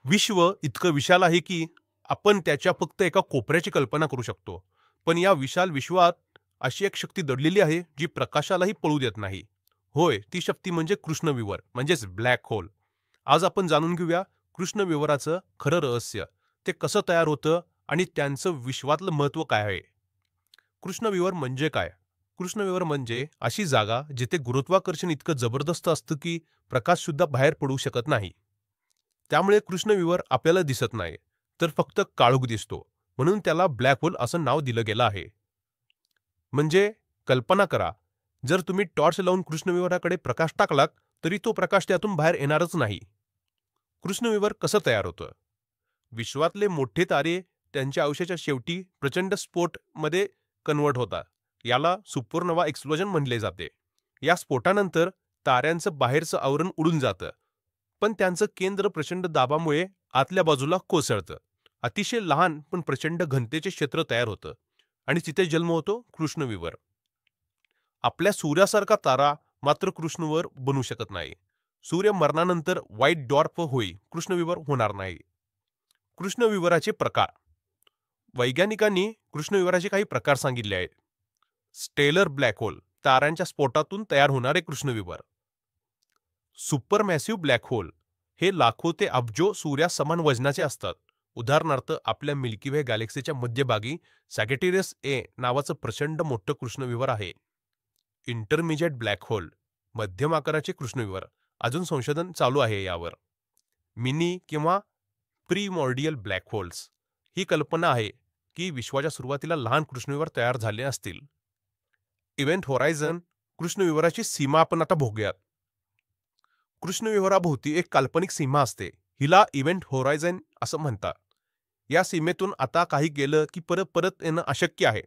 विश्व इतकं विशाल आहे की आपण त्याच्या फक्त एका कोपऱ्याची कल्पना करू शकतो. पण या विशाल विश्वात अशी एक शक्ती दडलेली आहे जी प्रकाशालाही पळू देत नाही. होय, ती शक्ती म्हणजे कृष्णविवर म्हणजेच ब्लॅक होल. आज आपण जाणून घेऊया कृष्णविवराचं खरं रहस्य. ते कसं तयार होतं आणि त्यांचं विश्वातलं महत्त्व काय आहे. कृष्णविवर म्हणजे काय? कृष्णविवर म्हणजे अशी जागा जिथे गुरुत्वाकर्षण इतकं जबरदस्त असतं की प्रकाश सुद्धा बाहेर पडू शकत नाही. त्यामुळे कृष्णविवर आपल्याला दिसत नाही, तर फक्त काळोख दिसतो. म्हणून त्याला ब्लॅक होल असं नाव दिलं गेलं आहे. म्हणजे कल्पना करा, जर तुम्ही टॉर्च लावून कृष्णविवराकडे प्रकाश टाकलात, तरी तो प्रकाश त्यातून बाहेर येणारच नाही. कृष्णविवर कसं तयार होतं? विश्वातले मोठे तारे त्यांच्या आयुष्याच्या शेवटी प्रचंड स्फोटमध्ये कन्व्हर्ट होतात. याला सुपरनोव्हा एक्सप्लोजन म्हणले जाते. या स्फोटानंतर ताऱ्यांचं बाहेरचं आवरण उडून जातं, पण त्यांचं केंद्र प्रचंड दाबामुळे आतल्या बाजूला कोसळतं. अतिशय लहान पण प्रचंड घनतेचे क्षेत्र तयार होतं आणि तिथे जन्म होतो कृष्णविवर. आपल्या सूर्यासारखा तारा मात्र कृष्णविवर बनू शकत नाही. सूर्य मरणानंतर व्हाईट डॉर्फ होई, कृष्णविवर होणार नाही. कृष्णविवराचे प्रकार. वैज्ञानिकांनी कृष्णविवराचे काही प्रकार सांगितले आहेत. स्टेलर ब्लॅक होल, ताऱ्यांच्या स्फोटातून तयार होणारे कृष्णविवर. सुपरमॅसिव्ह ब्लॅक होल, हे लाखो ते अब्जो सूर्यासमान वजनाचे असतात. उदाहरणार्थ आपल्या मिल्की वे गॅलेक्सीच्या मध्यभागी सॅगिटेरियस ए नावाचं प्रचंड मोठं कृष्णविवर आहे. इंटरमिजिएट ब्लॅक होल, मध्यम आकाराचे कृष्णविवर. अजून संशोधन चालू आहे यावर. मिनी किंवा प्रीमॉर्डियल ब्लॅक होल्स, ही कल्पना आहे की विश्वाच्या सुरुवातीला लहान कृष्णविवर तयार झाले असतील. इव्हेंट होरायझन, कृष्णविवराची सीमा आपण आता बघूयात. कृष्णविवराभोवती एक काल्पनिक सीमा असते. हिला इव्हेंट होरायझन असं म्हणतात. या सीमेतून आता काही गेलं की परत परत येणं अशक्य आहे.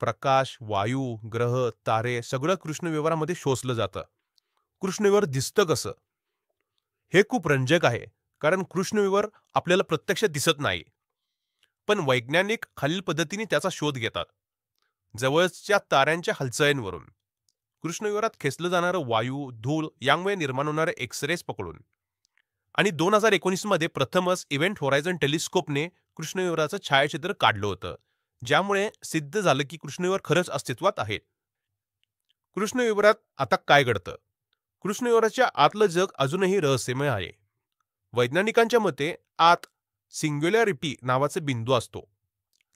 प्रकाश, वायू, ग्रह, तारे सगळं कृष्णविवरामध्ये शोषलं जातं. कृष्णविवर दिसतं कसं? हे खूप रंजक आहे, कारण कृष्णविवर आपल्याला प्रत्यक्ष दिसत नाही. पण वैज्ञानिक खालील पद्धतीने त्याचा शोध घेतात. जवळच्या ताऱ्यांच्या हालचालींवरून, कृष्णविवरात खेचलं जाणारं वायू, धूळ यामुळे निर्माण होणारे एक्सरेज पकडून, आणि 2019 मध्ये प्रथमच इव्हेंट होरायझन टेलिस्कोपने कृष्णविवराचं छायाचित्र काढलं होतं, ज्यामुळे सिद्ध झालं की कृष्णविवर खरंच अस्तित्वात आहे. कृष्णविवरात आता काय घडतं? कृष्णविवराच्या आतलं जग अजूनही रहस्यमय आहे. वैज्ञानिकांच्या मते आत सिंग्युलॅरिटी नावाचे बिंदू असतो,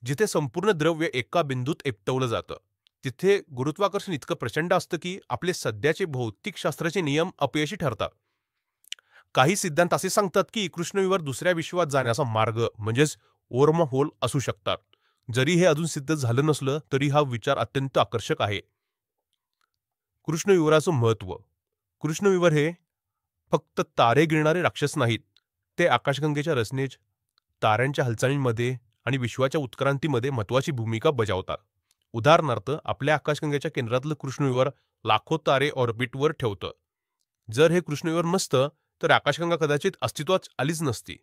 जिथे संपूर्ण द्रव्य एका बिंदूत एकवटलं जातं. तिथे गुरुत्वाकर्षण इतकं प्रचंड असतं की आपले सध्याचे भौतिकशास्त्राचे नियम अपयशी ठरतात. काही सिद्धांत असे सांगतात की कृष्णविवर दुसऱ्या विश्वात जाण्याचा मार्ग म्हणजेच वर्म होल असू शकतात. जरी हे अजून सिद्ध झालं नसलं तरी हा विचार अत्यंत आकर्षक आहे. कृष्णविवराचं महत्त्व. कृष्णविवर हे फक्त तारे गिळणारे राक्षस नाहीत. ते आकाशगंगेच्या रचनेत, ताऱ्यांच्या हालचालींमध्ये आणि विश्वाच्या उत्क्रांतीमध्ये महत्त्वाची भूमिका बजावतात. उदाहरणार्थ आपल्या आकाशगंगेच्या केंद्रातलं कृष्णविवर लाखो तारे ऑर्बिटवर ठेवतं. जर हे कृष्णविवर नसतं तर आकाशगंगा कदाचित अस्तित्वात आलीच नसती.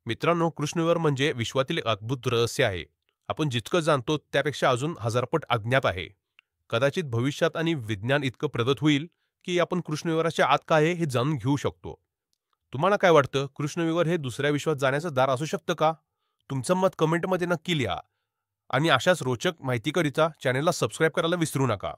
मित्रांनो, कृष्णविवर म्हणजे विश्वातील एक अद्भुत रहस्य आहे. आपण जितकं जाणतो त्यापेक्षा अजून हजारपट अज्ञात आहे. कदाचित भविष्यात आणि विज्ञान इतकं प्रगत होईल की आपण कृष्णविवराच्या आत काय आहे हे जाणून घेऊ शकतो. तुम्हाला काय वाटतं, कृष्णविवर हे दुसऱ्या विश्वात जाण्याचं दार असू शकतं का? तुमचं मत कमेंटमध्ये नक्की लिहा आणि अशाच रोचक माहितीकरिता चॅनेलला सबस्क्राईब करायला विसरू नका.